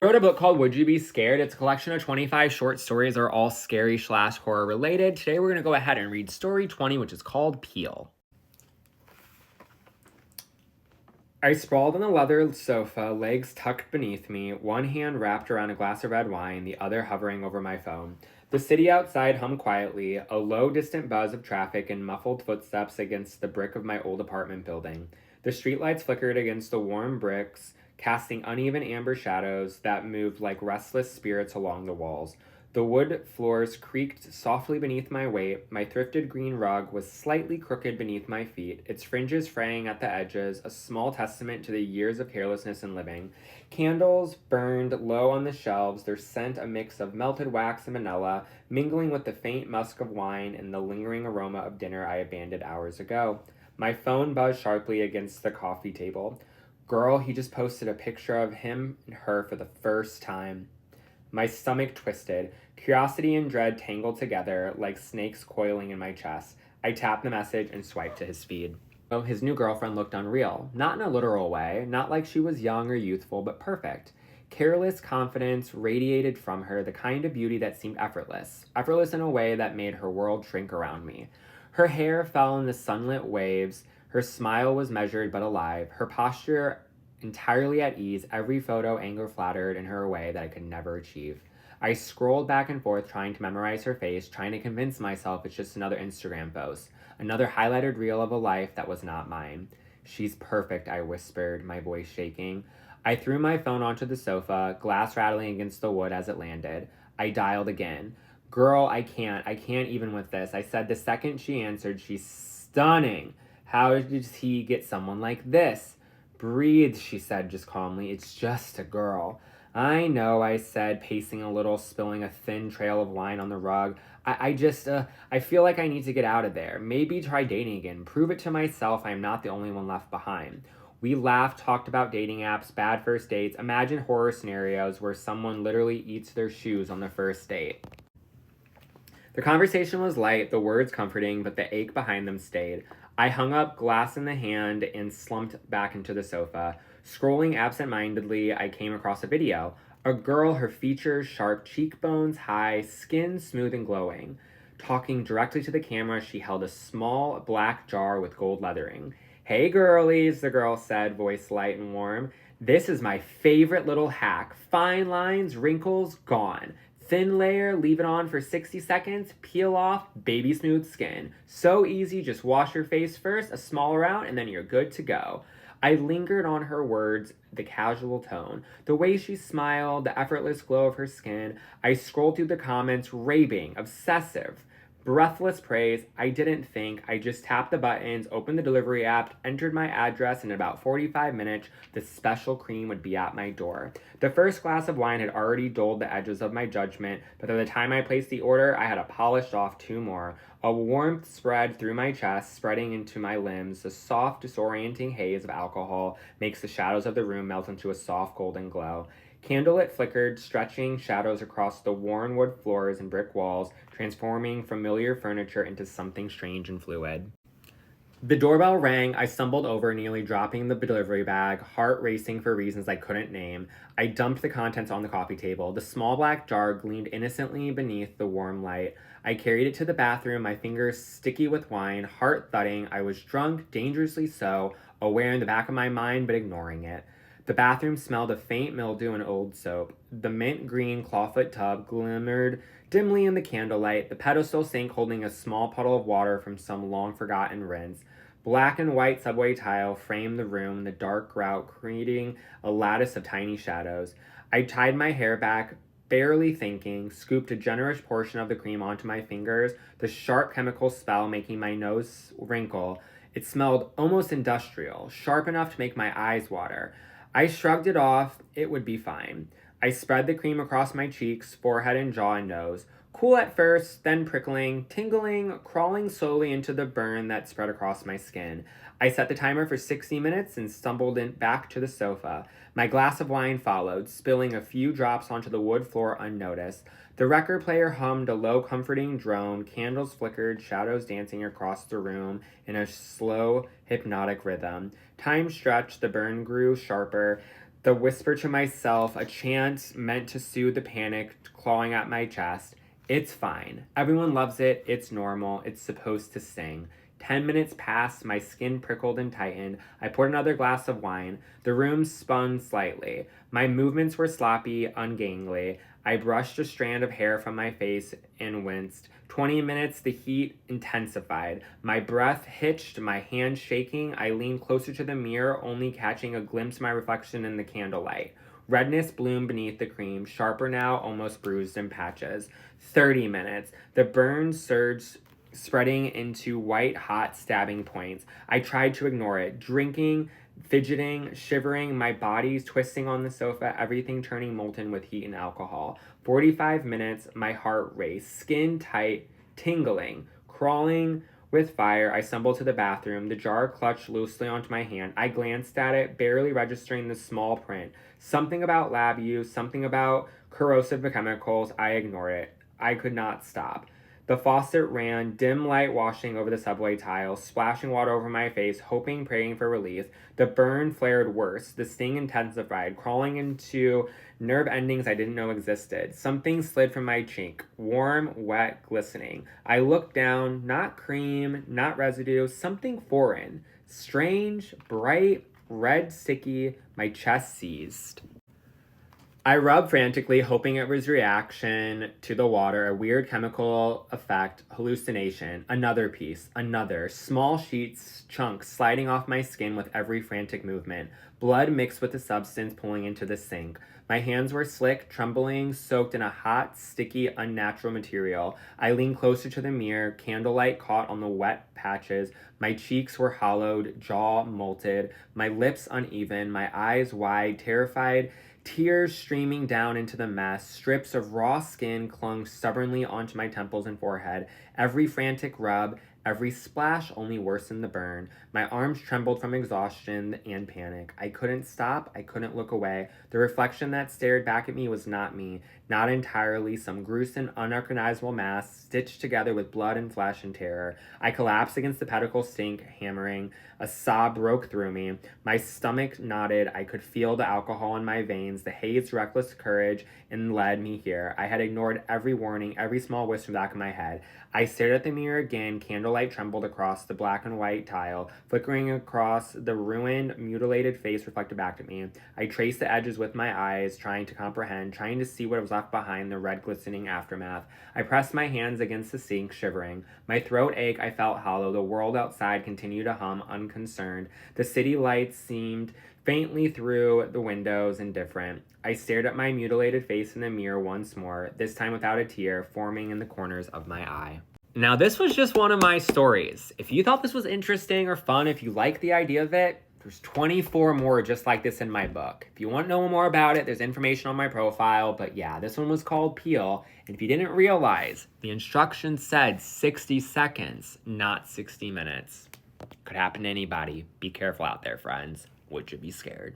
I wrote a book called Would You Be Scared? It's a collection of 25 short stories that are all scary/horror related. Today we're going to go ahead and read story 20, which is called Peel. I sprawled on the leather sofa, legs tucked beneath me, one hand wrapped around a glass of red wine, the other hovering over my phone. The city outside hummed quietly, a low, distant buzz of traffic and muffled footsteps against the brick of my old apartment building. The streetlights flickered against the warm bricks, casting uneven amber shadows that moved like restless spirits along the walls. The wood floors creaked softly beneath my weight. My thrifted green rug was slightly crooked beneath my feet, its fringes fraying at the edges, a small testament to the years of carelessness and living. Candles burned low on the shelves, their scent a mix of melted wax and vanilla, mingling with the faint musk of wine and the lingering aroma of dinner I abandoned hours ago. My phone buzzed sharply against the coffee table. Girl, he just posted a picture of him and her for the first time. My stomach twisted. Curiosity and dread tangled together like snakes coiling in my chest. I tapped the message and swiped to his feed. Oh, his new girlfriend looked unreal. Not in a literal way, not like she was young or youthful, but perfect. Careless confidence radiated from her, the kind of beauty that seemed effortless. Effortless in a way that made her world shrink around me. Her hair fell in the sunlit waves. Her smile was measured but alive. Her posture entirely at ease, every photo angle flattered in her way that I could never achieve. I scrolled back and forth trying to memorize her face, trying to convince myself it's just another Instagram post, another highlighted reel of a life that was not mine. She's perfect, I whispered, my voice shaking. I threw my phone onto the sofa, glass rattling against the wood as it landed. I dialed again. Girl, I can't even with this. I said the second she answered, she's stunning. How does he get someone like this? Breathe, she said just calmly. It's just a girl. I know, I said, pacing a little, spilling a thin trail of wine on the rug. I feel like I need to get out of there. Maybe try dating again. Prove it to myself I am not the only one left behind. We laughed, talked about dating apps, bad first dates, imagine horror scenarios where someone literally eats their shoes on the first date. The conversation was light, the words comforting, but the ache behind them stayed. I hung up, glass in the hand, and slumped back into the sofa. Scrolling absent-mindedly, I came across a video. A girl, her features sharp, cheekbones high, skin smooth and glowing. Talking directly to the camera, she held a small black jar with gold lettering. Hey girlies, the girl said, voice light and warm. This is my favorite little hack. Fine lines, wrinkles, gone. Thin layer, leave it on for 60 seconds, peel off, baby smooth skin. So easy, just wash your face first, a small amount, and then you're good to go. I lingered on her words, the casual tone, the way she smiled, the effortless glow of her skin. I scrolled through the comments, raving, obsessive, breathless praise. I didn't think, I just tapped the buttons, opened the delivery app, entered my address, and in about 45 minutes, the special cream would be at my door. The first glass of wine had already dulled the edges of my judgment, but by the time I placed the order, I had polished off two more. A warmth spread through my chest, spreading into my limbs. The soft, disorienting haze of alcohol makes the shadows of the room melt into a soft golden glow. Candlelit flickered, stretching shadows across the worn wood floors and brick walls, transforming familiar furniture into something strange and fluid. The doorbell rang. I stumbled over, nearly dropping the delivery bag, heart racing for reasons I couldn't name. I dumped the contents on the coffee table. The small black jar gleamed innocently beneath the warm light. I carried it to the bathroom, my fingers sticky with wine, heart thudding. I was drunk, dangerously so, aware in the back of my mind, but ignoring it. The bathroom smelled of faint mildew and old soap. The mint green clawfoot tub glimmered dimly in the candlelight, the pedestal sink holding a small puddle of water from some long-forgotten rinse. Black and white subway tile framed the room, the dark grout creating a lattice of tiny shadows. I tied my hair back, barely thinking, scooped a generous portion of the cream onto my fingers, the sharp chemical spell making my nose wrinkle. It smelled almost industrial, sharp enough to make my eyes water. I shrugged it off. It would be fine. I spread the cream across my cheeks, forehead, and jaw and nose. Cool at first, then prickling, tingling, crawling slowly into the burn that spread across my skin. I set the timer for 60 minutes and stumbled back to the sofa. My glass of wine followed, spilling a few drops onto the wood floor unnoticed. The record player hummed a low, comforting drone, candles flickered, shadows dancing across the room in a slow, hypnotic rhythm. Time stretched, the burn grew sharper. The whisper to myself, a chant meant to soothe the panic clawing at my chest. It's fine. Everyone loves it. It's normal. It's supposed to sting. 10 minutes passed, my skin prickled and tightened. I poured another glass of wine. The room spun slightly. My movements were sloppy, ungainly. I brushed a strand of hair from my face and winced. 20 minutes, the heat intensified. My breath hitched, my hands shaking. I leaned closer to the mirror, only catching a glimpse of my reflection in the candlelight. Redness bloomed beneath the cream, sharper now, almost bruised in patches. 30 minutes. The burn surged, spreading into white, hot, stabbing points. I tried to ignore it, drinking, fidgeting, shivering, my body's twisting on the sofa, everything turning molten with heat and alcohol. 45 minutes, my heart raced, skin tight, tingling, crawling with fire. I stumbled to the bathroom. The jar clutched loosely onto my hand. I glanced at it, barely registering the small print. Something about lab use, something about corrosive chemicals. I ignored it. I could not stop. The faucet ran, dim light washing over the subway tiles, splashing water over my face, hoping, praying for relief. The burn flared worse. The sting intensified, crawling into nerve endings I didn't know existed. Something slid from my cheek, warm, wet, glistening. I looked down, not cream, not residue, something foreign. Strange, bright, red, sticky. My chest seized. I rubbed frantically, hoping it was reaction to the water, a weird chemical effect, hallucination. Another piece, another. Small sheets, chunks sliding off my skin with every frantic movement. Blood mixed with the substance pulling into the sink. My hands were slick, trembling, soaked in a hot, sticky, unnatural material. I leaned closer to the mirror, candlelight caught on the wet patches. My cheeks were hollowed, jaw molted, my lips uneven, my eyes wide, terrified. Tears streaming down into the mess, strips of raw skin clung stubbornly onto my temples and forehead. Every frantic rub, every splash only worsened the burn. My arms trembled from exhaustion and panic. I couldn't stop, I couldn't look away. The reflection that stared back at me was not me, not entirely, some gruesome, unrecognizable mass stitched together with blood and flesh and terror. I collapsed against the pedicle sink, hammering. A sob broke through me. My stomach knotted. I could feel the alcohol in my veins, the hazed, reckless courage, and led me here. I had ignored every warning, every small whisper back in my head. I stared at the mirror again. Candlelight trembled across the black and white tile, flickering across the ruined, mutilated face reflected back at me. I traced the edges with my eyes, trying to comprehend, trying to see what was left behind the red glistening aftermath. I pressed my hands against the sink, shivering. My throat ached. I felt hollow. The world outside continued to hum, unconcerned. The city lights seemed faintly through the windows, indifferent. I stared at my mutilated face in the mirror once more, this time without a tear forming in the corners of my eye. Now, this was just one of my stories. If you thought this was interesting or fun, if you like the idea of it, there's 24 more just like this in my book. If you want to know more about it, there's information on my profile. But yeah, this one was called Peel. And if you didn't realize, the instructions said 60 seconds, not 60 minutes. Could happen to anybody. Be careful out there, friends. Would you be scared?